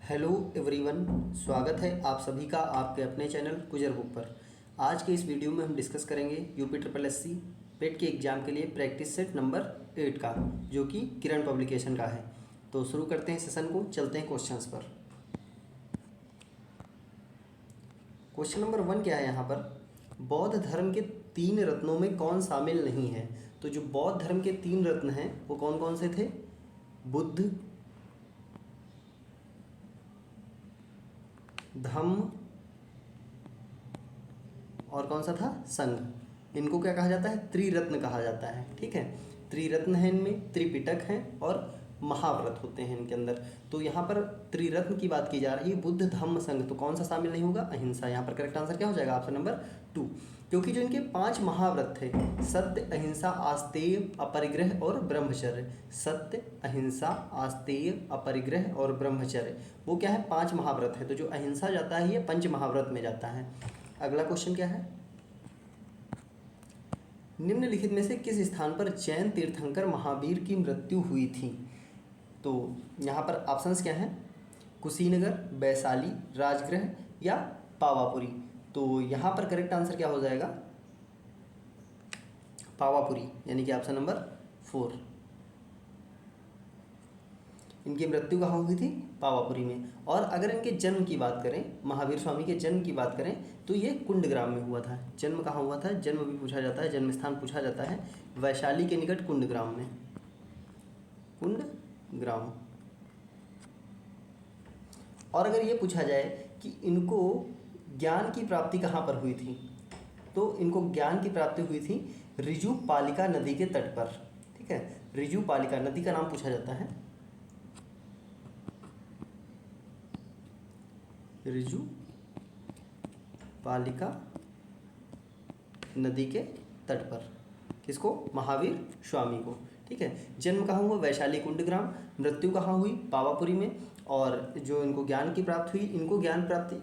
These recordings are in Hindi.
हेलो एवरीवन, स्वागत है आप सभी का आपके अपने चैनल गुजर बुक पर। आज के इस वीडियो में हम डिस्कस करेंगे यूपी ट्रिपल एस सी पेट के एग्ज़ाम के लिए प्रैक्टिस सेट नंबर 8 का, जो कि किरण पब्लिकेशन का है। तो शुरू करते हैं सेशन को, चलते हैं क्वेश्चंस पर। क्वेश्चन नंबर 1 क्या है यहाँ पर, बौद्ध धर्म के 3 रत्नों में कौन शामिल नहीं है। तो जो बौद्ध धर्म के 3 रत्न हैं वो कौन कौन से थे? बुद्ध, धम्म और कौन सा था? संघ। इनको क्या कहा जाता है? त्रिरत्न कहा जाता है। ठीक है, त्रिरत्न है, इनमें त्रिपिटक हैं और महाव्रत होते हैं इनके अंदर। तो यहाँ पर त्रिरत्न की बात की जा रही है, बुद्ध धम्म संघ। तो कौन सा शामिल नहीं होगा? अहिंसा। यहाँ पर करेक्ट आंसर क्या हो जाएगा? Option number 2। क्योंकि जो इनके 5 महाव्रत थे, सत्य, अहिंसा, आस्तेय, अपरिग्रह और ब्रह्मचर्य। सत्य, अहिंसा, आस्तेय, अपरिग्रह और ब्रह्मचर्य, वो क्या है? 5 महाव्रत है। तो जो अहिंसा जाता है ये पंच महाव्रत में जाता है। अगला क्वेश्चन क्या है, निम्नलिखित में से किस स्थान पर जैन तीर्थंकर महावीर की मृत्यु हुई थी? तो यहाँ पर ऑप्शंस क्या हैं? कुशीनगर, वैशाली, राजगृह या पावापुरी। तो यहाँ पर करेक्ट आंसर क्या हो जाएगा? पावापुरी, यानी कि ऑप्शन नंबर 4। इनकी मृत्यु कहाँ हुई थी? पावापुरी में। और अगर इनके जन्म की बात करें, महावीर स्वामी के जन्म की बात करें, तो ये कुंडग्राम में हुआ था। जन्म कहाँ हुआ था? जन्म भी पूछा जाता है, जन्म स्थान पूछा जाता है, वैशाली के निकट कुंडग्राम में। कुंडग्राम। और अगर ये पूछा जाए कि इनको ज्ञान की प्राप्ति कहाँ पर हुई थी, तो इनको ज्ञान की प्राप्ति हुई थी ऋजुपालिका नदी के तट पर। ठीक है, ऋजुपालिका नदी का नाम पूछा जाता है, ऋजुपालिका नदी के तट पर। किसको? महावीर स्वामी को। ठीक है, जन्म कहाँ हुआ? वैशाली कुंडग्राम। मृत्यु कहाँ हुई? पावापुरी में। और जो इनको ज्ञान की प्राप्ति हुई, इनको ज्ञान प्राप्ति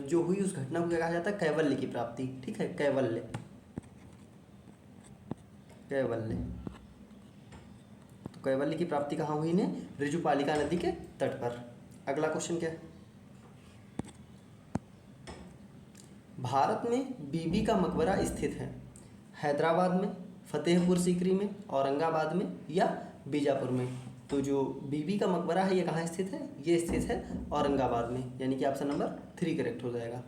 जो हुई उस घटना को क्या कहा जाता है? कैवल्य की प्राप्ति। ठीक है, कैवल्य, कैवल्य। तो कैवल्य की प्राप्ति कहाँ हुई इन्हें? ऋजुपालिका नदी के तट पर। अगला क्वेश्चन क्या है, भारत में बीबी का मकबरा स्थित है? हैदराबाद में, फतेहपुर सीकरी में, औरंगाबाद में या बीजापुर में? तो जो बीबी का मकबरा है ये कहाँ स्थित है? ये स्थित है औरंगाबाद में, यानी कि ऑप्शन नंबर 3 करेक्ट हो जाएगा।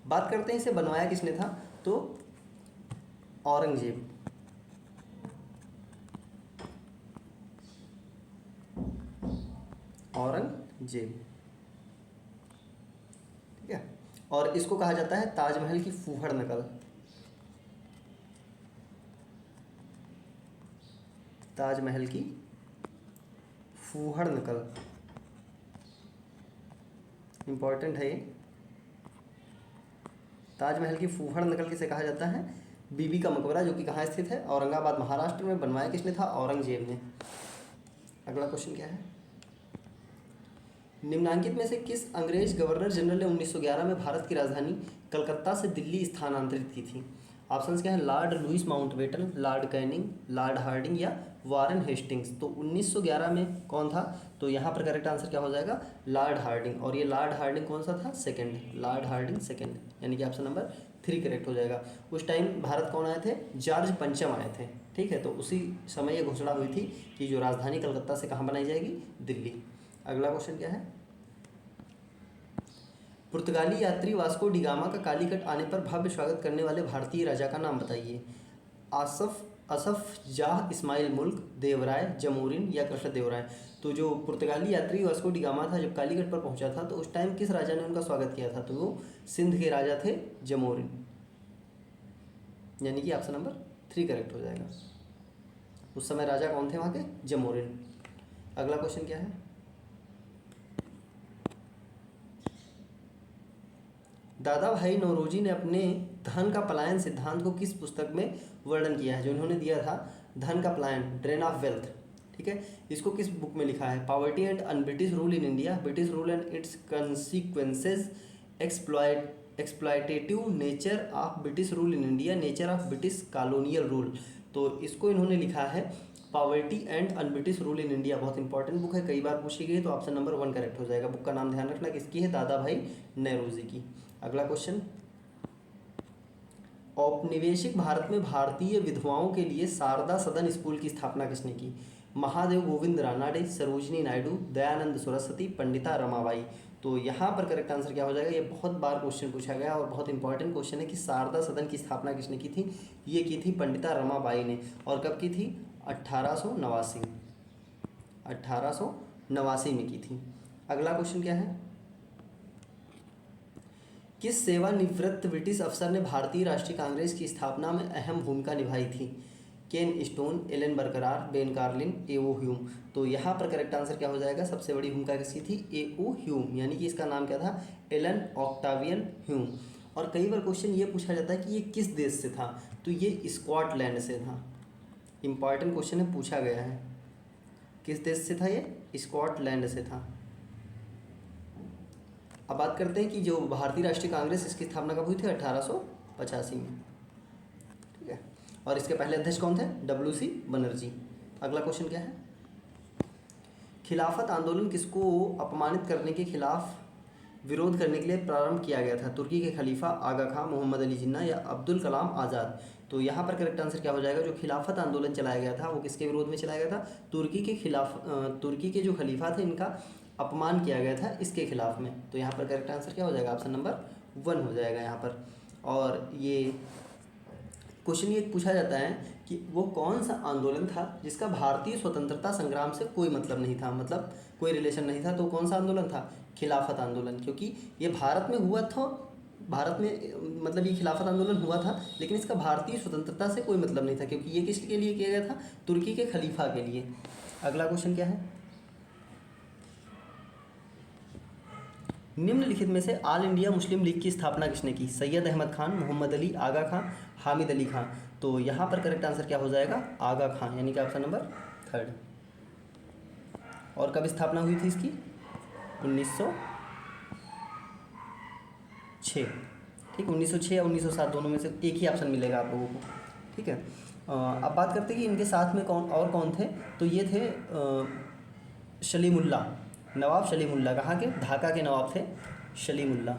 बात करते हैं इसे बनवाया किसने था, तो औरंगजेब। औरंगजेब। ठीक है, और इसको कहा जाता है ताजमहल की फूहड़ नकल। ताजमहल की फूहड़ नकल, इंपॉर्टेंट है ये। ताजमहल की फूहड़ नकल किसे कहा जाता है? बीबी का मकबरा, जो कि कहाँ स्थित है? औरंगाबाद महाराष्ट्र में। बनवाया किसने था? औरंगजेब ने। अगला क्वेश्चन क्या है, निम्नांकित में से किस अंग्रेज गवर्नर जनरल ने 1911 में भारत की राजधानी कलकत्ता से दिल्ली स्थानांतरित की थी? ऑप्शंस क्या हैं? Lord Louis Mountbatten, Lord Canning, Lord Hardinge या वारन हेस्टिंग्स। तो 1911 में कौन था? तो यहाँ पर करेक्ट आंसर क्या हो जाएगा? Lord Hardinge. और ये लॉर्ड हार्डिंग कौन सा था? सेकंड, लॉर्ड हार्डिंग सेकंड, यानी कि ऑप्शन नंबर 3 करेक्ट हो जाएगा। उस टाइम भारत कौन आए थे? जॉर्ज पंचम आए थे। ठीक है, तो उसी समय ये घोषणा हुई थी कि जो राजधानी कलकत्ता से कहाँ बनाई जाएगी? दिल्ली। अगला क्वेश्चन क्या है, पुर्तगाली यात्री वास्को डिगामा का कालीकट आने पर भव्य स्वागत करने वाले भारतीय राजा का नाम बताइए? असफ जाह, इस्माइल मुल्क, देवराय, जमोरिन या कृष्णदेवराय। तो जो पुर्तगाली यात्री वास्को डिगामा था, जब कालीकट पर पहुंचा था, तो उस टाइम किस राजा ने उनका स्वागत किया था? तो वो सिंध के राजा थे, जमोरिन, यानी कि ऑप्शन नंबर 3 करेक्ट हो जाएगा। उस समय राजा कौन थे वहाँ के? जमोरिन। अगला क्वेश्चन क्या है, दादा भाई नौरोजी ने अपने धन का पलायन सिद्धांत को किस पुस्तक में वर्णन किया है? जो इन्होंने दिया था धन का पलायन, ड्रेन ऑफ वेल्थ। ठीक है, इसको किस बुक में लिखा है? Poverty and un British rule in India, British rule and it's consequences, exploitative nature of British rule in India, nature of British colonial rule. तो इसको इन्होंने लिखा है poverty and un-British rule in India. बहुत इंपॉर्टेंट बुक है, कई बार पूछी गई है, तो ऑप्शन नंबर 1 करेक्ट हो जाएगा। बुक का नाम ध्यान रखना किसकी है, दादा भाई नेहरूजी की। अगला क्वेश्चन, औपनिवेशिक भारत में भारतीय विधवाओं के लिए शारदा सदन स्कूल की स्थापना किसने की? महादेव गोविंद रानाडे, सरोजिनी नायडू, दयानंद सरस्वती, पंडिता रमाबाई। तो यहाँ पर करेक्ट आंसर क्या हो जाएगा? ये बहुत बार क्वेश्चन पूछा गया और बहुत इंपॉर्टेंट क्वेश्चन है कि शारदा सदन की स्थापना किसने की थी? ये की थी पंडिता रमाबाई ने। और कब की थी? 1889 में की थी। अगला क्वेश्चन क्या है? किस सेवानिवृत्त ब्रिटिश अफसर ने भारतीय राष्ट्रीय कांग्रेस की स्थापना में अहम भूमिका निभाई थी? केन स्टोन, एलन बरकरार, बेन कार्लिन, एओ ह्यूम। तो यहाँ पर करेक्ट आंसर क्या हो जाएगा? सबसे बड़ी भूमिका किसकी थी? एओ ह्यूम, यानी कि इसका नाम क्या था? Allan Octavian Hume. और कई बार क्वेश्चन ये पूछा जाता है कि ये किस देश से था, तो ये स्कॉटलैंड से था। इंपॉर्टेंट क्वेश्चन है, पूछा गया है। किस देश से था ये? स्कॉटलैंड से था। अब बात करते हैं कि जो भारतीय राष्ट्रीय कांग्रेस, इसकी स्थापना कब हुई थी? 1885 में। ठीक है। और इसके पहले अध्यक्ष कौन थे? WC बनर्जी। अगला क्वेश्चन क्या है? खिलाफत आंदोलन किसको अपमानित करने के खिलाफ विरोध करने के लिए प्रारंभ किया गया था? तुर्की के खलीफा आगा खां, मोहम्मद अली जिन्ना या अब्दुल कलाम आज़ाद। तो यहाँ पर करेक्ट आंसर क्या हो जाएगा? जो खिलाफत आंदोलन चलाया गया था वो किसके विरोध में चलाया गया था? तुर्की के खिलाफ। तुर्की के जो खलीफा थे इनका अपमान किया गया था इसके खिलाफ में। तो यहाँ पर करेक्ट आंसर क्या हो जाएगा? ऑप्शन नंबर 1 हो जाएगा यहाँ पर। और ये क्वेश्चन ये पूछा जाता है कि वो कौन सा आंदोलन था जिसका भारतीय स्वतंत्रता संग्राम से कोई मतलब नहीं था, मतलब कोई रिलेशन नहीं था। तो कौन सा आंदोलन था? खिलाफत आंदोलन। क्योंकि ये भारत में हुआ था, भारत में मतलब ये खिलाफत आंदोलन हुआ था, लेकिन इसका भारतीय स्वतंत्रता से कोई मतलब नहीं था, क्योंकि ये किसके लिए किया गया था? तुर्की के खलीफा के लिए। अगला क्वेश्चन क्या है? निम्नलिखित में से ऑल इंडिया मुस्लिम लीग की स्थापना किसने की? सैयद अहमद खान, मोहम्मद अली, आगा खां, हामिद अली खां। तो यहाँ पर करेक्ट आंसर क्या हो जाएगा? आगा खां, यानी कि ऑप्शन नंबर 3। और कब स्थापना हुई थी इसकी? 1906। ठीक, 1906 या 1907 दोनों में से एक ही ऑप्शन मिलेगा आप लोगों को। ठीक है। अब बात करते हैं कि इनके साथ में कौन थे। तो ये थे सलीमुल्लाह, नवाब सलीमुल्लाह। कहाँ के? ढाका के नवाब थे सलीमुल्लाह।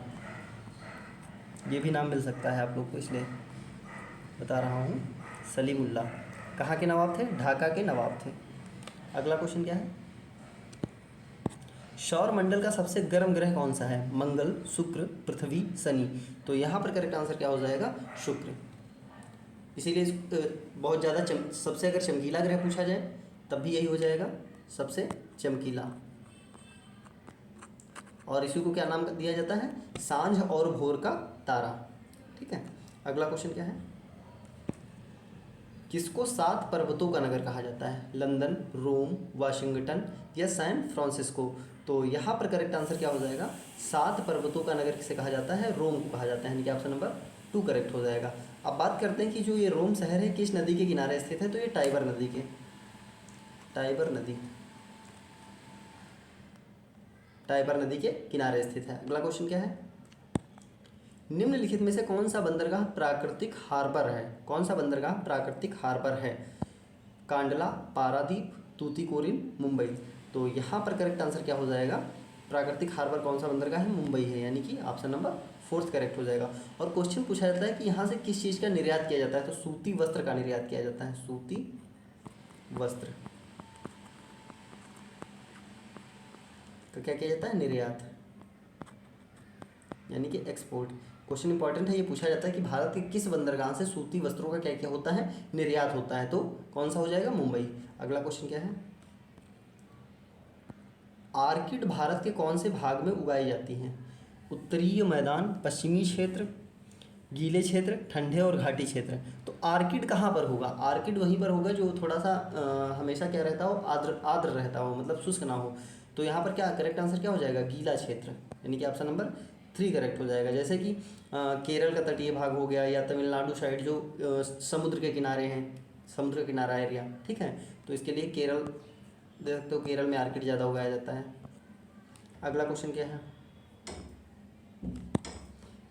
ये भी नाम मिल सकता है आप लोग को, इसलिए बता रहा हूँ। सलीमुल्लाह कहाँ के नवाब थे? ढाका के नवाब थे। अगला क्वेश्चन क्या है? सौर मंडल का सबसे गर्म ग्रह कौन सा है? मंगल, शुक्र, पृथ्वी, शनि। तो यहाँ पर करेक्ट आंसर क्या हो जाएगा? शुक्र। इसीलिए बहुत ज़्यादा सबसे अगर चमकीला ग्रह पूछा जाए तब भी यही हो जाएगा, सबसे चमकीला। और इसी को क्या नाम दिया जाता है? सांझ और भोर का तारा। ठीक है। अगला क्वेश्चन क्या है? किसको 7 पर्वतों का नगर कहा जाता है? लंदन, रोम, वाशिंगटन या सैन फ्रांसिस्को। तो यहाँ पर करेक्ट आंसर क्या हो जाएगा? 7 पर्वतों का नगर किसे कहा जाता है? रोम को कहा जाता है, यानी कि ऑप्शन नंबर 2 करेक्ट हो जाएगा। अब बात करते हैं कि जो ये रोम शहर है किस नदी के किनारे स्थित है? तो ये टाइबर नदी के, टाइबर नदी के किनारे स्थित है। अगला क्वेश्चन क्या है? निम्नलिखित में से कौन सा बंदरगाह प्राकृतिक हार्बर है? कौन सा बंदरगाह प्राकृतिक हार्बर है? कांडला, पारादीप, तूतीकोरिन, मुंबई। तो यहाँ पर करेक्ट आंसर क्या हो जाएगा? प्राकृतिक हार्बर कौन सा बंदरगाह है? मुंबई है, यानी कि ऑप्शन नंबर 4 करेक्ट हो जाएगा। और क्वेश्चन पूछा जाता है कि यहाँ से किस चीज़ का निर्यात किया जाता है? तो सूती वस्त्र का निर्यात किया जाता है, सूती वस्त्र का क्या किया जाता है? निर्यात, यानी कि एक्सपोर्ट। क्वेश्चन इंपॉर्टेंट है, ये पूछा जाता है कि भारत के किस बंदरगाह से सूती वस्त्रों का क्या क्या होता है? निर्यात होता है। तो कौन सा हो जाएगा? मुंबई। अगला क्वेश्चन क्या है? आर्किड भारत के कौन से भाग में उगाई जाती हैं? उत्तरीय मैदान, पश्चिमी क्षेत्र, गीले क्षेत्र, ठंडे और घाटी क्षेत्र। तो आर्किड कहाँ पर होगा? आर्किड वहीं पर होगा जो थोड़ा सा हमेशा क्या रहता हो? आर्द्र रहता हो, मतलब शुष्क ना हो। तो यहाँ पर क्या करेक्ट आंसर क्या हो जाएगा? गीला क्षेत्र, यानी कि ऑप्शन नंबर 3 करेक्ट हो जाएगा। जैसे कि केरल का तटीय भाग हो गया, या तमिलनाडु साइड जो समुद्र के किनारे हैं, समुद्र का किनारा एरिया। ठीक है। तो इसके लिए केरल देख सकते हो, केरल में आर्किड ज़्यादा उगाया जाता है। अगला क्वेश्चन क्या है?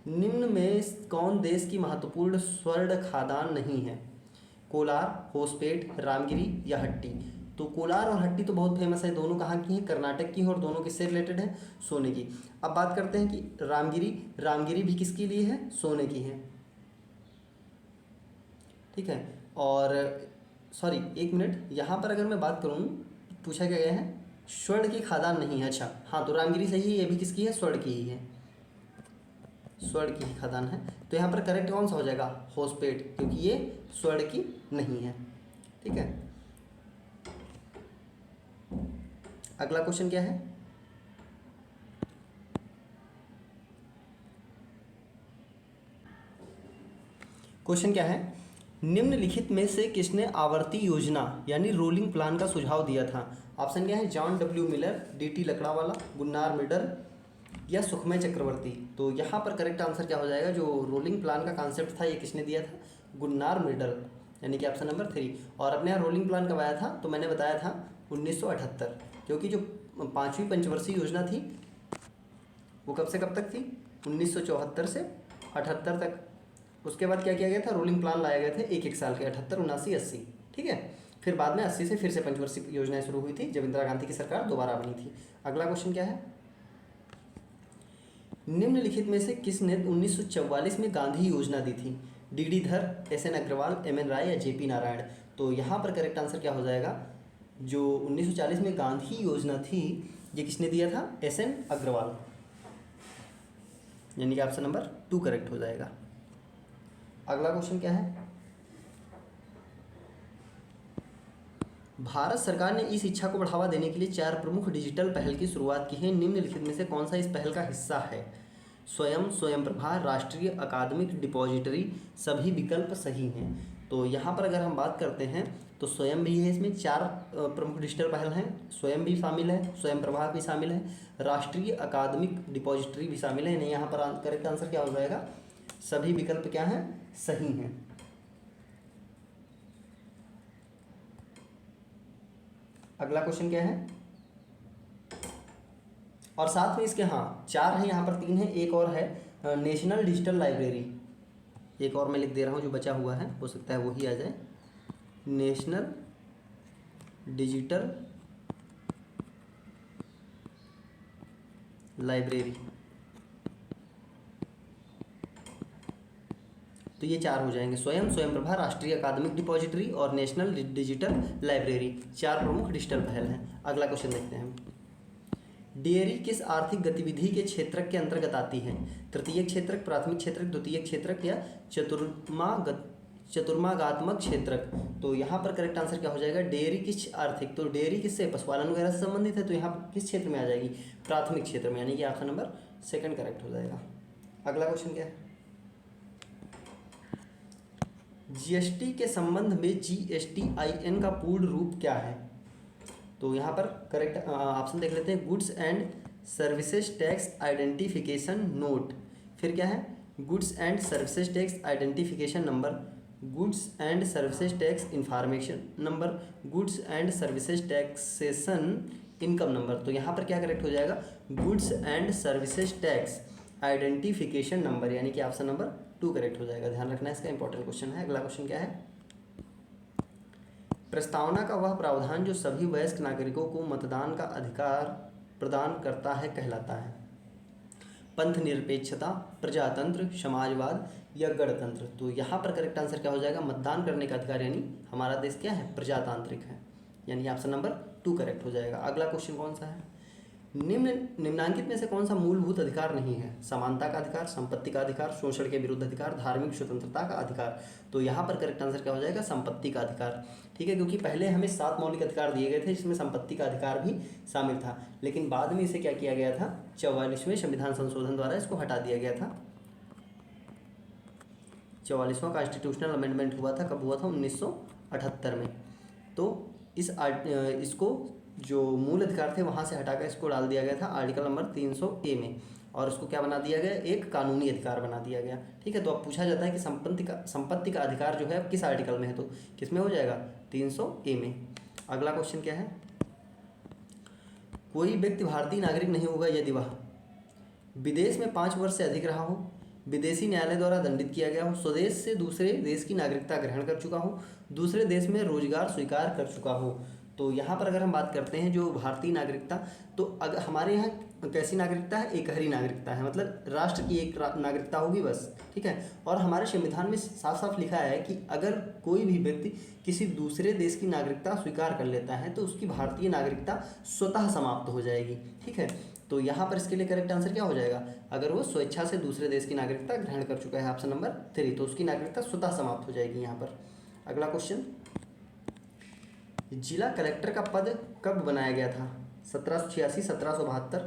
निम्न में कौन देश की महत्वपूर्ण स्वर्ण खादान नहीं है? कोलार, होसपेट, रामगिरी या हट्टी। तो कोलार और हट्टी तो बहुत फेमस है, दोनों कहाँ की हैं? कर्नाटक की हैं, और दोनों किससे रिलेटेड है? सोने की। अब बात करते हैं कि रामगिरी भी किसके लिए है? सोने की है, ठीक है। और सॉरी, एक मिनट, यहाँ पर अगर मैं बात करूँ, पूछा क्या गया है? स्वर्ण की खादान नहीं है। अच्छा हाँ, तो रामगिरी सही है, ये भी किसकी है? स्वर्ण की ही है, स्वर्ण की ही खदान है। तो यहाँ पर करेक्ट कौन सा हो जाएगा? होसपेट, क्योंकि ये स्वर्ण की नहीं है, ठीक है। अगला क्वेश्चन क्या है? क्वेश्चन क्या है? निम्नलिखित में से किसने आवर्ती योजना यानी रोलिंग प्लान का सुझाव दिया था? ऑप्शन क्या है? John W Miller, D T. Lakdawala, Gunnar Myrdal या सुखमय चक्रवर्ती। तो यहाँ पर करेक्ट आंसर क्या हो जाएगा? जो रोलिंग प्लान का कॉन्सेप्ट था, ये किसने दिया था? गुन्नार मिडल, यानी कि ऑप्शन नंबर 3। और अपने यहाँ रोलिंग प्लान कब आया था? तो मैंने बताया था 1978, क्योंकि जो 5वीं पंचवर्षीय योजना थी वो कब से कब तक थी? 1974 से 78 तक। उसके बाद क्या किया गया था? रोलिंग प्लान लाए गए थे एक एक साल के, 78, 79, 80, ठीक है। फिर बाद में 80 से फिर से पंचवर्षीय योजनाएं शुरू हुई थी, जब इंदिरा गांधी की सरकार दोबारा बनी थी। अगला क्वेश्चन क्या है? निम्नलिखित में से किसने 1944 में गांधी योजना दी थी? डी.डी. धर, एस.एन. अग्रवाल, एम.एन. राय या जे.पी. नारायण। तो यहाँ पर करेक्ट आंसर क्या हो जाएगा? जो 1940 में गांधी योजना थी, ये किसने दिया था? एस.एन. अग्रवाल, यानी कि ऑप्शन नंबर 2 करेक्ट हो जाएगा। अगला क्वेश्चन क्या है? भारत सरकार ने ई शिक्षा को बढ़ावा देने के लिए 4 प्रमुख डिजिटल पहल की शुरुआत की है। निम्नलिखित में से कौन सा इस पहल का हिस्सा है? स्वयं प्रभा, राष्ट्रीय अकादमिक डिपॉजिटरी, सभी विकल्प सही हैं। तो यहाँ पर अगर हम बात करते हैं तो स्वयं भी है, इसमें 4 प्रमुख डिजिटल पहल हैं। स्वयं भी शामिल है, स्वयं प्रभा भी शामिल है, राष्ट्रीय अकादमिक डिपॉजिटरी भी शामिल है। नहीं, यहाँ पर करेक्ट आंसर क्या हो जाएगा? सभी विकल्प क्या हैं? सही हैं। अगला क्वेश्चन क्या है? और साथ में इसके, हाँ 4 हैं, यहाँ पर 3 है, एक और है नेशनल डिजिटल लाइब्रेरी। एक और मैं लिख दे रहा हूँ, जो बचा हुआ है, हो सकता है वही आ जाए, नेशनल डिजिटल लाइब्रेरी। तो ये 4 हो जाएंगे, स्वयं प्रभा, राष्ट्रीय अकादमिक डिपॉजिटरी और नेशनल डिजिटल लाइब्रेरी, 4 प्रमुख डिजिटल पहल हैं। अगला क्वेश्चन देखते हैं। डेयरी किस आर्थिक गतिविधि के क्षेत्रक के अंतर्गत आती है? तृतीय क्षेत्रक, प्राथमिक क्षेत्रक, द्वितीय क्षेत्रक या चतुर्मागात्मक क्षेत्रक। तो यहाँ पर करेक्ट आंसर क्या हो जाएगा? डेयरी किस आर्थिक, तो डेयरी किससे? पशुपालन वगैरह से संबंधित है, तो यहाँ किस क्षेत्र में आ जाएगी? प्राथमिक क्षेत्र में, यानी कि ऑप्शन नंबर 2 करेक्ट हो जाएगा। अगला क्वेश्चन क्या है? जीएसटी के संबंध में GSTIN का पूर्ण रूप क्या है? तो यहाँ पर करेक्ट ऑप्शन देख लेते हैं। Goods and services tax identification note, फिर क्या है? Goods and services tax identification number, goods and services tax information number, goods and services taxation income number. तो यहाँ पर क्या करेक्ट हो जाएगा? Goods and services tax identification number, यानी कि ऑप्शन नंबर 2 करेक्ट हो जाएगा। ध्यान रखना, इसका इंपॉर्टेंट क्वेश्चन है। अगला क्वेश्चन क्या है? प्रस्तावना का वह प्रावधान जो सभी वयस्क नागरिकों को मतदान का अधिकार प्रदान करता है कहलाता है? पंथ निरपेक्षता, प्रजातंत्र, समाजवाद या गणतंत्र। तो यहाँ पर करेक्ट आंसर क्या हो जाएगा? मतदान करने का अधिकार, यानी हमारा देश क्या है? प्रजातांत्रिक है, यानी ऑप्शन नंबर 2 करेक्ट हो जाएगा। अगला क्वेश्चन कौन सा है? निम्नांकित में से कौन सा मूलभूत अधिकार नहीं है? समानता का अधिकार, संपत्ति का अधिकार, शोषण के विरुद्ध अधिकार, धार्मिक स्वतंत्रता का अधिकार। तो यहाँ पर करेक्ट आंसर क्या हो जाएगा? संपत्ति का अधिकार, ठीक है, क्योंकि पहले हमें 7 मौलिक अधिकार दिए गए थे, जिसमें संपत्ति का अधिकार भी शामिल था, लेकिन बाद में इसे क्या किया गया था? 44वें संविधान संशोधन द्वारा इसको हटा दिया गया था। 44वां कॉन्स्टिट्यूशनल अमेंडमेंट हुआ था, कब हुआ था? 1978 में। तो इसको जो मूल अधिकार थे वहाँ से हटाकर इसको डाल दिया गया था आर्टिकल नंबर 300A में, और उसको क्या बना दिया गया? एक कानूनी अधिकार बना दिया गया, ठीक है। तो अब पूछा जाता है कि संपत्ति का अधिकार जो है अब किस आर्टिकल में है? तो किस में हो जाएगा? 300A में। अगला क्वेश्चन क्या है? कोई व्यक्ति भारतीय नागरिक नहीं होगा यदि वह विदेश में 5 वर्ष से अधिक रहा हो, विदेशी न्यायालय द्वारा दंडित किया गया हूँ, स्वदेश से दूसरे देश की नागरिकता ग्रहण कर चुका हूँ, दूसरे देश में रोजगार स्वीकार कर चुका हूँ। तो यहाँ पर अगर हम बात करते हैं जो भारतीय नागरिकता, तो अगर हमारे यहाँ कैसी नागरिकता है, एकहरी नागरिकता है, मतलब राष्ट्र की एक नागरिकता होगी बस, ठीक है। और हमारे संविधान में साफ साफ लिखा है कि अगर कोई भी व्यक्ति किसी दूसरे देश की नागरिकता स्वीकार कर लेता है तो उसकी भारतीय नागरिकता स्वतः समाप्त हो जाएगी, ठीक है। तो यहाँ पर इसके लिए करेक्ट आंसर क्या हो जाएगा, अगर वो स्वेच्छा से दूसरे देश की नागरिकता ग्रहण कर चुका है, ऑप्शन नंबर 3, तो उसकी नागरिकता स्वतः समाप्त हो जाएगी यहाँ पर। अगला क्वेश्चन, जिला कलेक्टर का पद कब बनाया गया था, 1786, 1772,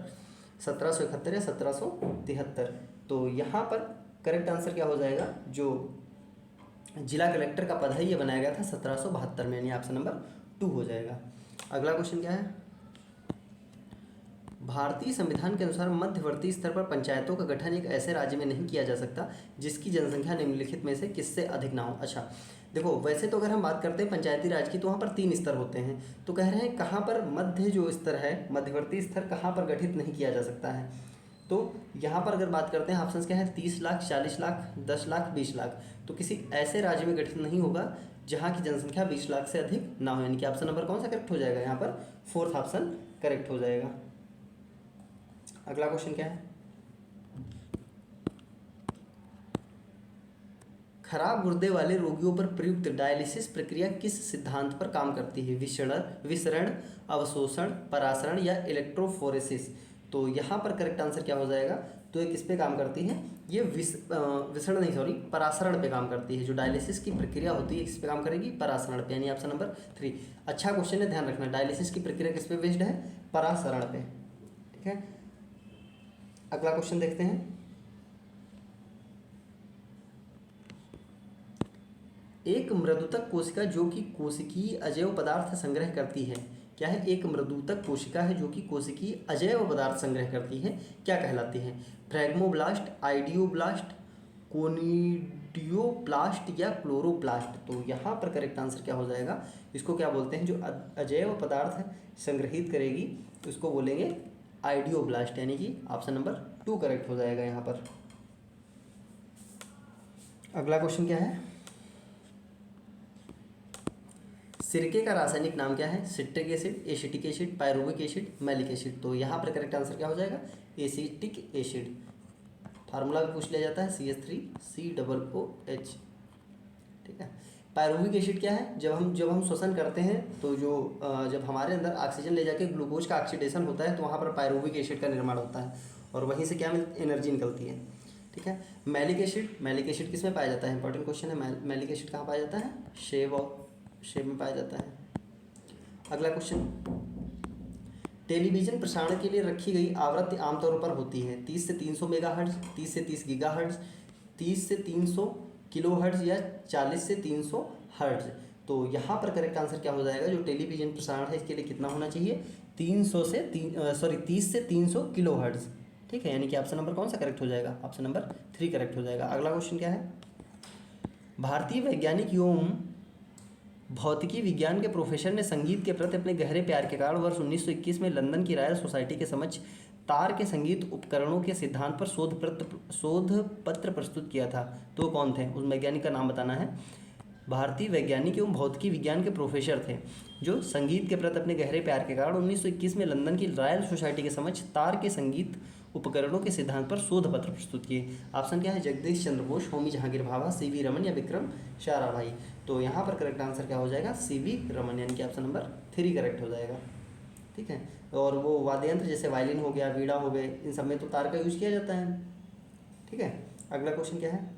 1771 या 1773। तो यहाँ पर करेक्ट आंसर क्या हो जाएगा, जो जिला कलेक्टर का पद है ये बनाया गया था 1772 में, यानी ऑप्शन नंबर 2 हो जाएगा। अगला क्वेश्चन क्या है, भारतीय संविधान के अनुसार मध्यवर्ती स्तर पर पंचायतों का गठन एक ऐसे राज्य में नहीं किया जा सकता जिसकी जनसंख्या निम्नलिखित में से किससे अधिक ना हो। अच्छा देखो, वैसे तो अगर हम बात करते हैं पंचायती राज की तो वहाँ पर 3 स्तर होते हैं, तो कह रहे हैं कहाँ पर मध्य जो स्तर है, मध्यवर्ती स्तर कहाँ पर गठित नहीं किया जा सकता है। तो यहाँ पर अगर बात करते हैं ऑप्शन क्या है, 30 लाख, 40 लाख, 10 लाख, 20 लाख, तो किसी ऐसे राज्य में गठित नहीं होगा जहाँ की जनसंख्या 20 लाख से अधिक ना हो, यानी कि ऑप्शन नंबर कौन सा करेक्ट हो जाएगा, यहाँ पर 4th ऑप्शन करेक्ट हो जाएगा। अगला क्वेश्चन क्या है, खराब गुर्दे वाले रोगियों पर प्रयुक्त डायलिसिस प्रक्रिया किस सिद्धांत पर काम करती है, विसरण, अवशोषण, परासरण या इलेक्ट्रोफोरेसिस। तो यहाँ पर करेक्ट आंसर क्या हो जाएगा, तो ये किस पे काम करती है, ये विसरण नहीं सॉरी परासरण पे काम करती है। जो डायलिसिस की प्रक्रिया होती है किस पे काम करेगी, परासरण पे, यानी ऑप्शन नंबर 3। अच्छा क्वेश्चन है, ध्यान रखना, डायलिसिस की प्रक्रिया किस पे बेस्ड है, परासरण पे, ठीक है। अगला क्वेश्चन देखते हैं, एक मृदुतक कोशिका जो कि कोशिकीय अजैव पदार्थ संग्रह करती है, क्या है, एक मृदुतक कोशिका है जो कि कोशिकीय अजैव पदार्थ संग्रह करती है, क्या कहलाती है, फ्रैग्मोब्लास्ट, आइडियोब्लास्ट, कोनिडियोप्लास्ट या क्लोरोप्लास्ट। तो यहाँ पर करेक्ट आंसर क्या हो जाएगा, इसको क्या बोलते हैं, जो अजैव पदार्थ संग्रहित करेगी उसको बोलेंगे आइडियोब्लास्ट, यानी कि ऑप्शन नंबर 2 करेक्ट हो जाएगा यहाँ पर। अगला क्वेश्चन क्या है, सिरके का रासायनिक नाम क्या है, citric acid, acetic acid, pyruvic acid, malic acid. तो यहाँ पर करेक्ट आंसर क्या हो जाएगा, एसिटिक एसिड। फार्मूला भी पूछ लिया जाता है CH3COOH, ठीक है। पायरुविक एसिड क्या है, जब हम श्वसन करते हैं तो जो जब हमारे अंदर ऑक्सीजन ले जाके ग्लूकोज का ऑक्सीडेशन होता है तो वहाँ पर पायरुविक एसिड का निर्माण होता है और वहीं से क्या एनर्जी निकलती है, ठीक है। मैलिक एसिड किस में पाया जाता है, इंपॉर्टेंट क्वेश्चन है, मैलिक एसिड कहाँ पाया जाता है, शेव में पाया जाता है। अगला क्वेश्चन, टेलीविजन प्रसारण के लिए रखी गई आवृत्ति आमतौर पर होती है 30 से 300 मेगाहर्ट्ज, 30 से 30 गीगाहर्ट्ज, 30 से 300 किलोहर्ट्ज या 40 से 300 हर्ट्ज। तो यहाँ पर करेक्ट आंसर क्या हो जाएगा, जो टेलीविजन प्रसारण है इसके लिए कितना होना चाहिए, 30 से 300 किलोहर्ट्ज, ठीक है, यानी कि ऑप्शन नंबर कौन सा करेक्ट हो जाएगा, ऑप्शन नंबर 3 करेक्ट हो जाएगा। अगला क्वेश्चन क्या है, भारतीय वैज्ञानिक एवं भौतिकी विज्ञान के प्रोफेसर ने संगीत के प्रति अपने गहरे प्यार के कारण वर्ष 1921 में लंदन की रॉयल सोसाइटी के समक्ष तार के संगीत उपकरणों के सिद्धांत पर शोध पत्र प्रस्तुत किया था। तो कौन थे, उस वैज्ञानिक का नाम बताना है। भारतीय वैज्ञानिक एवं भौतिकी विज्ञान के प्रोफेसर थे जो संगीत के प्रति अपने गहरे प्यार के कारण 1921 में लंदन की रॉयल सोसाइटी के समक्ष तार के संगीत उपकरणों के सिद्धांत पर शोध पत्र प्रस्तुत किए। ऑप्शन क्या है, जगदीश चंद्र बोस, होमी जहांगीर भाभा, CV रमन या विक्रम साराभाई। तो यहाँ पर करेक्ट आंसर क्या हो जाएगा, CV रमन, यानी कि ऑप्शन नंबर 3 करेक्ट हो जाएगा, ठीक है। और वो वाद्य यंत्र जैसे वायलिन हो गया, वीणा हो गए, इन सब में तो तार का यूज किया जाता है, ठीक है। अगला क्वेश्चन क्या है,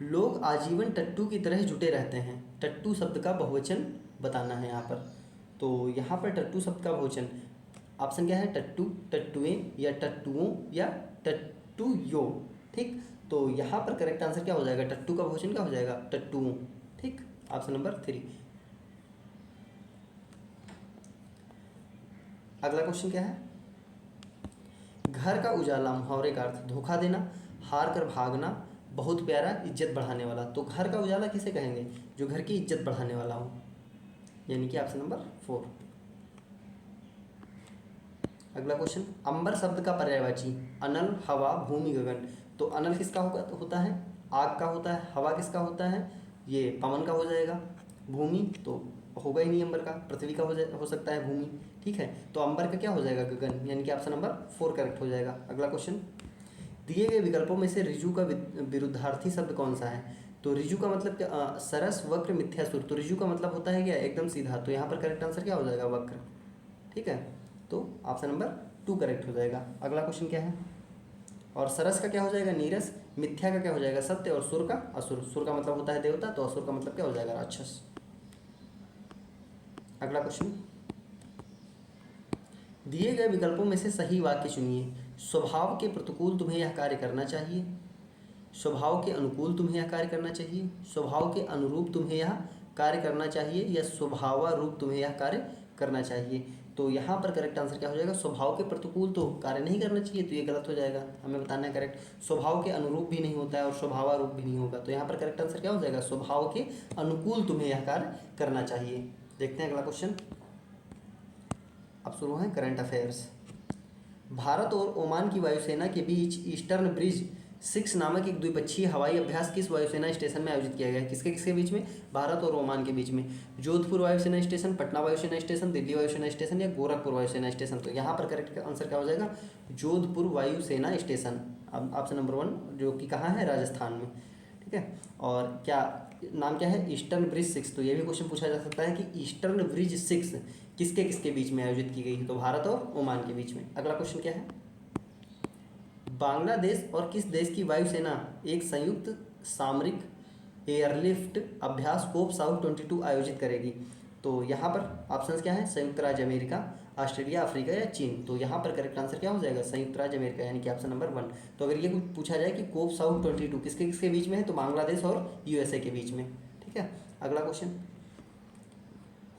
लोग आजीवन टट्टू की तरह जुटे रहते हैं, टट्टू शब्द का बहुवचन बताना है यहाँ पर। तो यहाँ पर टट्टू शब्द का बहुवचन ऑप्शन क्या है, टट्टू, टट्टुएं या टट्टुओं या टट्टुयो, ठीक। तो यहाँ पर करेक्ट आंसर क्या हो जाएगा, टट्टू का बहुवचन क्या हो जाएगा, टट्टुओं, ठीक, ऑप्शन नंबर 3। अगला क्वेश्चन क्या है, घर का उजाला मुहावरे का अर्थ धोखा देना, हार कर भागना, बहुत प्यारा, इज्जत बढ़ाने वाला। तो घर का उजाला किसे कहेंगे, जो घर की इज्जत बढ़ाने वाला हो, यानी कि ऑप्शन नंबर 4। अगला क्वेश्चन, अंबर शब्द का पर्यायवाची अनल, हवा, भूमि, गगन। तो अनल किसका होता है? आग का होता है। हवा किसका होता है? ये पवन का हो जाएगा। भूमि तो होगा ही नहीं अंबर का, पृथ्वी का हो सकता है भूमि। ठीक है, तो अंबर का क्या हो जाएगा? गगन, यानी कि ऑप्शन नंबर 4 करेक्ट हो जाएगा। अगला क्वेश्चन, दिए गए विकल्पों में से ऋजु का विरुद्धार्थी शब्द कौन सा है? तो ऋजु का मतलब क्या? सरस, वक्र, मिथ्यासुर। तो ऋजु का मतलब होता है क्या? एकदम सीधा। तो यहाँ पर करेक्ट आंसर क्या हो जाएगा? वक्र। ठीक है, तो ऑप्शन नंबर 2 करेक्ट हो जाएगा। अगला क्वेश्चन क्या है? और सरस का क्या हो जाएगा? नीरस। मिथ्या का क्या हो जाएगा? सत्य। और सुर का असुर। सुर का मतलब होता है देवता, तो असुर का मतलब क्या हो जाएगा? राक्षस। अगला क्वेश्चन, दिए गए विकल्पों में से सही वाक्य चुनिए। स्वभाव के प्रतिकूल तुम्हें यह कार्य करना चाहिए, स्वभाव के अनुकूल तुम्हें यह कार्य करना चाहिए, स्वभाव के अनुरूप तुम्हें यह कार्य करना चाहिए, या स्वभावारूप तुम्हें यह कार्य करना चाहिए। तो यहाँ पर करेक्ट आंसर क्या हो जाएगा? स्वभाव के प्रतिकूल तो कार्य नहीं करना चाहिए, तो ये गलत हो जाएगा। हमें बताना है करेक्ट। स्वभाव के अनुरूप भी नहीं होता है और स्वभावारूप भी नहीं होगा, तो यहाँ पर करेक्ट आंसर क्या हो जाएगा? स्वभाव के अनुकूल तुम्हें यह कार्य करना चाहिए। देखते हैं अगला क्वेश्चन। अब शुरू है करंट अफेयर्स। भारत और ओमान की वायुसेना के बीच ईस्टर्न ब्रिज 6 नामक एक द्विपक्षीय हवाई अभ्यास किस वायुसेना स्टेशन में आयोजित किया गया है? किसके किसके बीच में? भारत और ओमान के बीच में। जोधपुर वायुसेना स्टेशन, पटना वायुसेना स्टेशन, दिल्ली वायुसेना स्टेशन, या गोरखपुर वायुसेना स्टेशन। तो यहाँ पर करेक्ट आंसर क्या हो जाएगा? जोधपुर वायुसेना स्टेशन। अब ऑप्शन नंबर 1, जो कि कहाँ है? राजस्थान में। ठीक है, और क्या नाम क्या है? Eastern bridge 6। तो ये भी क्वेश्चन पूछा जा सकता है कि ईस्टर्न ब्रिज 6 किसके किसके बीच में आयोजित की गई है? तो भारत और ओमान के बीच में। अगला क्वेश्चन क्या है? बांग्लादेश और किस देश की वायुसेना एक संयुक्त सामरिक एयरलिफ्ट अभ्यास कोप साउथ 22 आयोजित करेगी? तो यहाँ पर ऑप्शंस क्या है? संयुक्त राज्य अमेरिका, ऑस्ट्रेलिया, अफ्रीका, या चीन। तो यहाँ पर करेक्ट आंसर क्या हो जाएगा? संयुक्त राज्य अमेरिका, यानी कि ऑप्शन नंबर 1। तो अगर ये कुछ पूछा जाए कि कोप साउथ 22 किसके किसके बीच में है, तो बांग्लादेश और यूएसए के बीच में। ठीक है, अगला क्वेश्चन,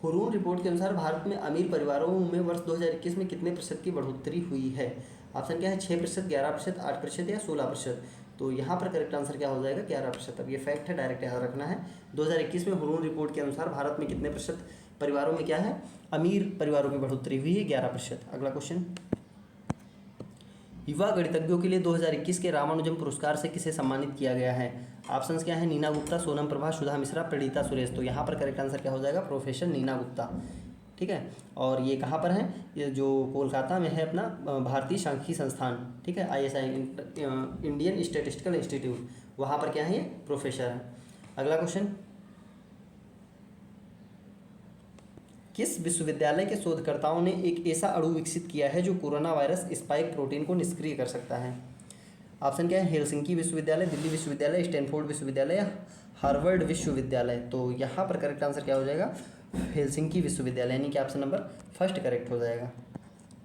हुरून रिपोर्ट के अनुसार भारत में अमीर परिवारों में वर्ष 2021 में कितने प्रतिशत की बढ़ोतरी हुई है? ऑप्शन क्या है? 6%, 11%, 8%, या 16%। तो यहाँ पर करेक्ट आंसर क्या हो जाएगा? 11%। अब ये फैक्ट है, डायरेक्ट याद रखना है। 2021 में हुरून रिपोर्ट के अनुसार भारत में कितने प्रतिशत परिवारों में क्या है? अमीर परिवारों की बढ़ोतरी हुई है, 11%। अगला क्वेश्चन, युवा गणितज्ञों के लिए 2021 के रामानुजम पुरस्कार से किसे सम्मानित किया गया है? ऑप्शंस क्या है? नीना गुप्ता, सोनम प्रभा, सुधा मिश्रा, प्रणीता सुरेश। तो यहाँ पर करेक्ट आंसर क्या हो जाएगा? प्रोफेसर नीना गुप्ता। ठीक है, और ये कहाँ पर है? ये जो कोलकाता में है अपना भारतीय सांख्यिकी संस्थान। ठीक है, ISI, इंडियन स्टैटिस्टिकल इंस्टीट्यूट, वहाँ पर क्या है? ये प्रोफेसर है। अगला क्वेश्चन, किस विश्वविद्यालय के शोधकर्ताओं ने एक ऐसा अणु विकसित किया है जो कोरोना वायरस स्पाइक प्रोटीन को निष्क्रिय कर सकता है? ऑप्शन क्या है? हेलसिंकी विश्वविद्यालय, दिल्ली विश्वविद्यालय, स्टैनफोर्ड विश्वविद्यालय, या हार्वर्ड विश्वविद्यालय। तो यहाँ पर करेक्ट आंसर क्या हो जाएगा? हेलसिंकी विश्वविद्यालय, यानी कि ऑप्शन नंबर 1 करेक्ट हो जाएगा।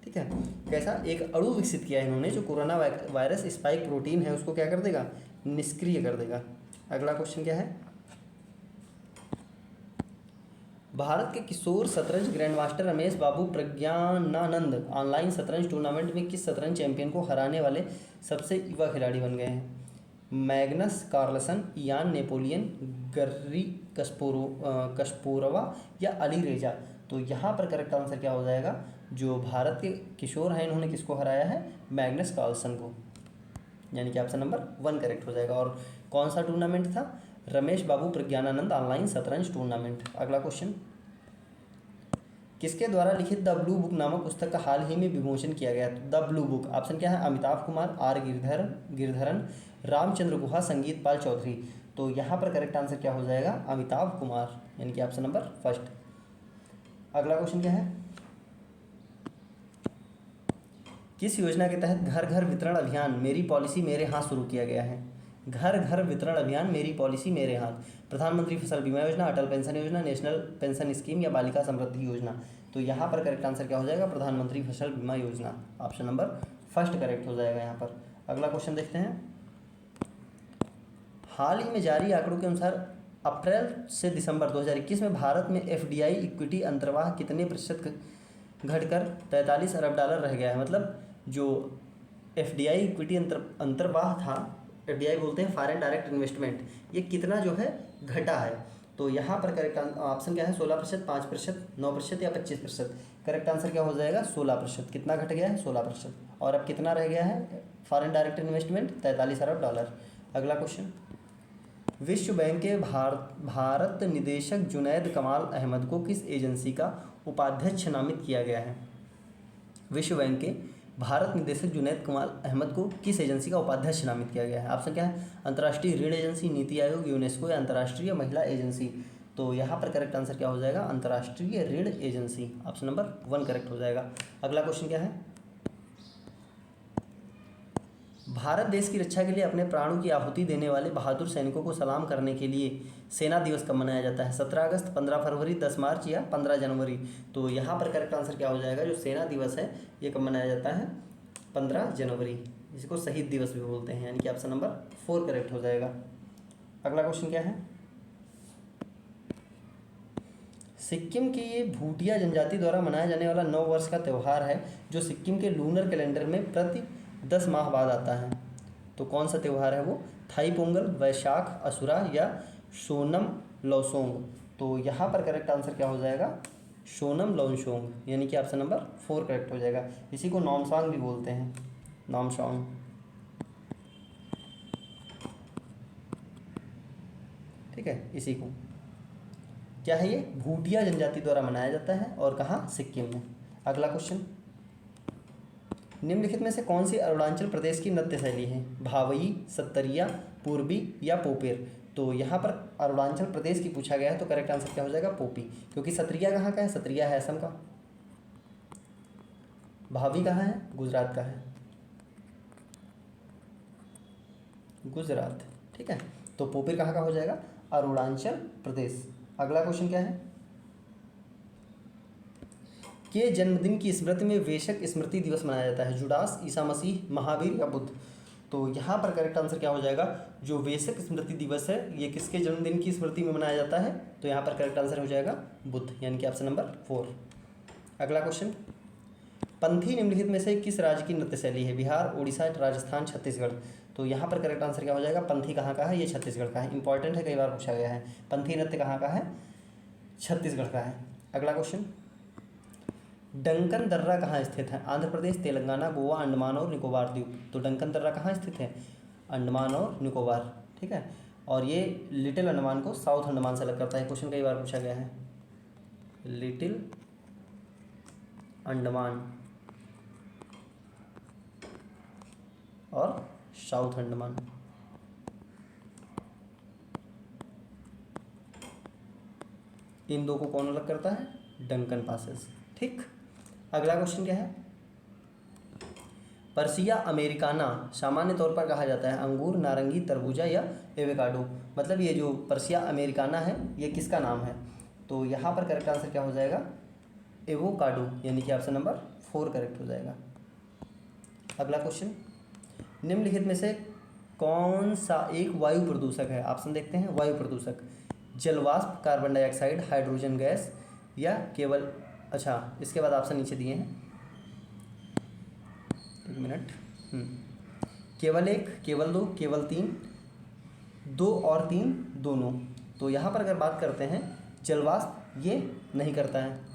ठीक है, कैसा? एक अणु विकसित किया है इन्होंने जो कोरोना वायरस स्पाइक प्रोटीन है उसको क्या कर देगा? निष्क्रिय कर देगा। अगला क्वेश्चन क्या है? भारत के किशोर शतरंज ग्रैंडमास्टर रमेश बाबू प्रज्ञानानंद ऑनलाइन शतरंज टूर्नामेंट में किस शतरंज चैंपियन को हराने वाले सबसे युवा खिलाड़ी बन गए हैं? मैग्नस कार्लसन, इयान नेपोलियन, गर्री कस्पोरोवा, या अली रेजा। तो यहाँ पर करेक्ट आंसर क्या हो जाएगा? जो भारत के किशोर हैं इन्होंने किसको हराया है? मैग्नस कार्लसन को, यानी कि ऑप्शन नंबर 1 करेक्ट हो जाएगा। और कौन सा टूर्नामेंट था? रमेश बाबू प्रज्ञानानंद ऑनलाइन शतरंज टूर्नामेंट। अगला क्वेश्चन, किसके द्वारा लिखित द ब्लू बुक नामक पुस्तक का हाल ही में विमोचन किया गया? द ब्लू बुक, ऑप्शन क्या है? अमिताभ कुमार, आर गिरधरन, रामचंद्र गुहा, संगीत पाल चौधरी। तो यहाँ पर करेक्ट आंसर क्या हो जाएगा? अमिताभ कुमार, यानी कि ऑप्शन नंबर 1। अगला क्वेश्चन क्या है? किस योजना के तहत घर घर वितरण अभियान मेरी पॉलिसी मेरे हाथ शुरू किया गया है? घर घर वितरण अभियान मेरी पॉलिसी मेरे हाथ। प्रधानमंत्री फसल बीमा योजना, अटल पेंशन योजना, नेशनल पेंशन स्कीम, या बालिका समृद्धि योजना। तो यहाँ पर करेक्ट आंसर क्या हो जाएगा? प्रधानमंत्री फसल बीमा योजना, ऑप्शन नंबर 1 करेक्ट हो जाएगा यहाँ पर। अगला क्वेश्चन देखते हैं, हाल ही में जारी आंकड़ों के अनुसार अप्रैल से दिसंबर 2021 में भारत में FDI इक्विटी अंतर्वाह कितने प्रतिशत घटकर 43 अरब डॉलर रह गया है? मतलब जो FDI इक्विटी अंतर्वाह था, FDI बोलते हैं फॉरेन डायरेक्ट इन्वेस्टमेंट, ये कितना जो है घटा है? तो यहाँ पर करेक्ट ऑप्शन क्या है? 16%, 5%, 9%, या 25%। करेक्ट आंसर क्या हो जाएगा 16%। कितना घट गया है 16%। और अब कितना रह गया है फॉरेन डायरेक्ट इन्वेस्टमेंट 43 अरब डॉलर। अगला क्वेश्चन, विश्व बैंक के भारत निदेशक जुनैद कमाल अहमद को किस एजेंसी का उपाध्यक्ष नामित किया गया है। विश्व बैंक के भारत निदेशक जुनैद कमाल अहमद को किस एजेंसी का उपाध्यक्ष नामित किया गया है। ऑप्शन क्या है, अंतर्राष्ट्रीय ऋण एजेंसी, नीति आयोग, यूनेस्को या अंतर्राष्ट्रीय महिला एजेंसी। तो यहाँ पर करेक्ट आंसर क्या हो जाएगा अंतर्राष्ट्रीय ऋण एजेंसी। ऑप्शन नंबर 1 करेक्ट हो जाएगा। अगला क्वेश्चन क्या है, भारत देश की रक्षा के लिए अपने प्राणों की आहुति देने वाले बहादुर सैनिकों को सलाम करने के लिए सेना दिवस कब मनाया जाता है। 17 अगस्त, 15 फरवरी, 10 मार्च या 15 जनवरी। तो यहाँ पर करेक्ट आंसर क्या हो जाएगा, जो सेना दिवस है ये कब मनाया जाता है 15 जनवरी, जिसको शहीद दिवस भी बोलते हैं, यानी कि ऑप्शन नंबर 4 करेक्ट हो जाएगा। अगला क्वेश्चन क्या है, सिक्किम की ये भूटिया जनजाति द्वारा मनाया जाने वाला 9 वर्ष का त्यौहार है जो सिक्किम के लूनर कैलेंडर में प्रति 10 माह बाद आता है। तो कौन सा त्यौहार है वो, थाई पोंगल, वैशाख असुरा या सोनम लौसोंग। तो यहाँ पर करेक्ट आंसर क्या हो जाएगा सोनम लौसोंग, यानी कि ऑप्शन नंबर 4 करेक्ट हो जाएगा। इसी को नॉमसॉन्ग भी बोलते हैं, नॉमसॉन्ग। ठीक है, इसी को क्या है ये भूटिया जनजाति द्वारा मनाया जाता है और कहाँ सिक्किम में। अगला क्वेश्चन, निम्नलिखित में से कौन सी अरुणाचल प्रदेश की नृत्य शैली है, भावई, सत्तरिया, पूर्वी या पोपेर। तो यहाँ पर अरुणाचल प्रदेश की पूछा गया है तो करेक्ट आंसर क्या हो जाएगा पोपी, क्योंकि सत्रिया कहाँ का है, सत्रिया है असम का, भावी कहाँ है गुजरात का है, गुजरात। ठीक है, तो पोपेर कहाँ का हो जाएगा अरुणाचल प्रदेश। अगला क्वेश्चन क्या है, के जन्मदिन की स्मृति में वेशक स्मृति दिवस मनाया जाता है, जुडास, ईसा मसीह, महावीर या बुद्ध। तो यहाँ पर करेक्ट आंसर क्या हो जाएगा, जो वेशक स्मृति दिवस है ये किसके जन्मदिन की स्मृति में मनाया जाता है, तो यहाँ पर करेक्ट आंसर हो जाएगा बुद्ध, यानी कि ऑप्शन नंबर 4। अगला क्वेश्चन, पंथी निम्नलिखित में से किस राज्य की नृत्य शैली है, बिहार, उड़ीसा, राजस्थान, छत्तीसगढ़। तो यहाँ पर करेक्ट आंसर क्या हो जाएगा, पंथी कहाँ का है, ये छत्तीसगढ़ का है, इंपॉर्टेंट है, कई बार पूछा गया है। पंथी नृत्य कहाँ का है, छत्तीसगढ़ का है। अगला क्वेश्चन, डंकन दर्रा कहाँ स्थित है, आंध्र प्रदेश, तेलंगाना, गोवा, अंडमान और निकोबार द्वीप। तो डंकन दर्रा कहाँ स्थित है, अंडमान और निकोबार। ठीक है, और ये लिटिल अंडमान को साउथ अंडमान से अलग करता है, क्वेश्चन कई बार पूछा गया है, लिटिल अंडमान और साउथ अंडमान। इन दो को कौन अलग करता है, डंकन पासेस। ठीक, अगला क्वेश्चन क्या है, पर्सिया अमेरिकाना सामान्य तौर पर कहा जाता है अंगूर, नारंगी, तरबूजा या एवोकाडो। मतलब ये जो पर्सिया अमेरिकाना है ये किसका नाम है, तो यहाँ पर करेक्ट आंसर क्या हो जाएगा एवोकाडो, यानी कि ऑप्शन नंबर 4 करेक्ट हो जाएगा। अगला क्वेश्चन, निम्नलिखित में से कौन सा एक वायु प्रदूषक है, ऑप्शन देखते हैं। वायु प्रदूषक, जलवाष्प, कार्बन डाइऑक्साइड, हाइड्रोजन गैस या केवल, अच्छा इसके बाद ऑप्शन नीचे दिए हैं, एक मिनट, केवल 1, केवल 2, केवल 3, 2 और 3 दोनों। तो यहाँ पर अगर बात करते हैं जलवाष्प ये नहीं करता है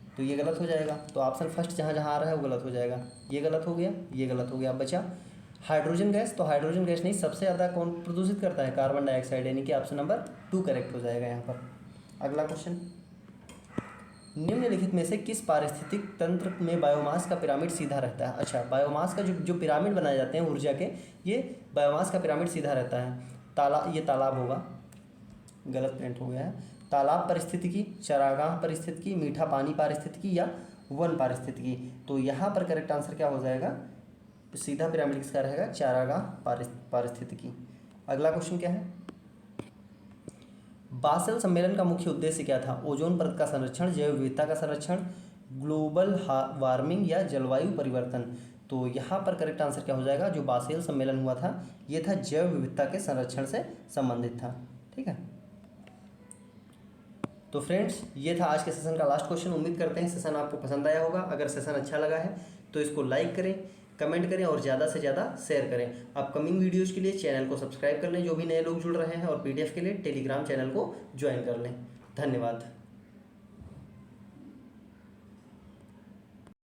तो ये गलत हो जाएगा, तो ऑप्शन फर्स्ट जहाँ जहाँ आ रहा है वो गलत हो जाएगा, ये गलत हो गया, ये गलत हो गया। अब बचा हाइड्रोजन गैस, तो हाइड्रोजन गैस नहीं, सबसे ज़्यादा कौन प्रदूषित करता है, कार्बन डाइऑक्साइड, यानी कि ऑप्शन नंबर 2 करेक्ट हो जाएगा यहाँ पर। अगला क्वेश्चन, निम्नलिखित में से किस पारिस्थितिक तंत्र में बायोमास का पिरामिड सीधा रहता है। अच्छा, बायोमास का जो पिरामिड बनाए जाते हैं ऊर्जा के, ये बायोमास का पिरामिड सीधा रहता है। ये तालाब होगा, गलत प्रिंट हो गया है। तालाब पारिस्थितिकी, चरागाह पारिस्थितिकी, मीठा पानी पारिस्थितिकी या वन पारिस्थितिकी। तो यहाँ पर करेक्ट आंसर क्या हो जाएगा, सीधा पिरामिड किसका रहेगा, चारागाह पारिस्थितिकी। अगला क्वेश्चन क्या है, बासेल सम्मेलन का मुख्य उद्देश्य क्या था, ओजोन परत का संरक्षण, जैव विविधता का संरक्षण, ग्लोबल वार्मिंग या जलवायु परिवर्तन। तो यहाँ पर करेक्ट आंसर क्या हो जाएगा, जो बासेल सम्मेलन हुआ था ये था जैव विविधता के संरक्षण से संबंधित था। ठीक है, तो फ्रेंड्स ये था आज के सेशन का लास्ट क्वेश्चन। उम्मीद करते हैं सेशन आपको पसंद आया होगा। अगर सेशन अच्छा लगा है तो इसको लाइक करें, कमेंट करें और ज़्यादा से ज़्यादा शेयर करें। अपकमिंग वीडियोज़ के लिए चैनल को सब्सक्राइब कर लें जो भी नए लोग जुड़ रहे हैं, और PDF के लिए टेलीग्राम चैनल को ज्वाइन कर लें। धन्यवाद।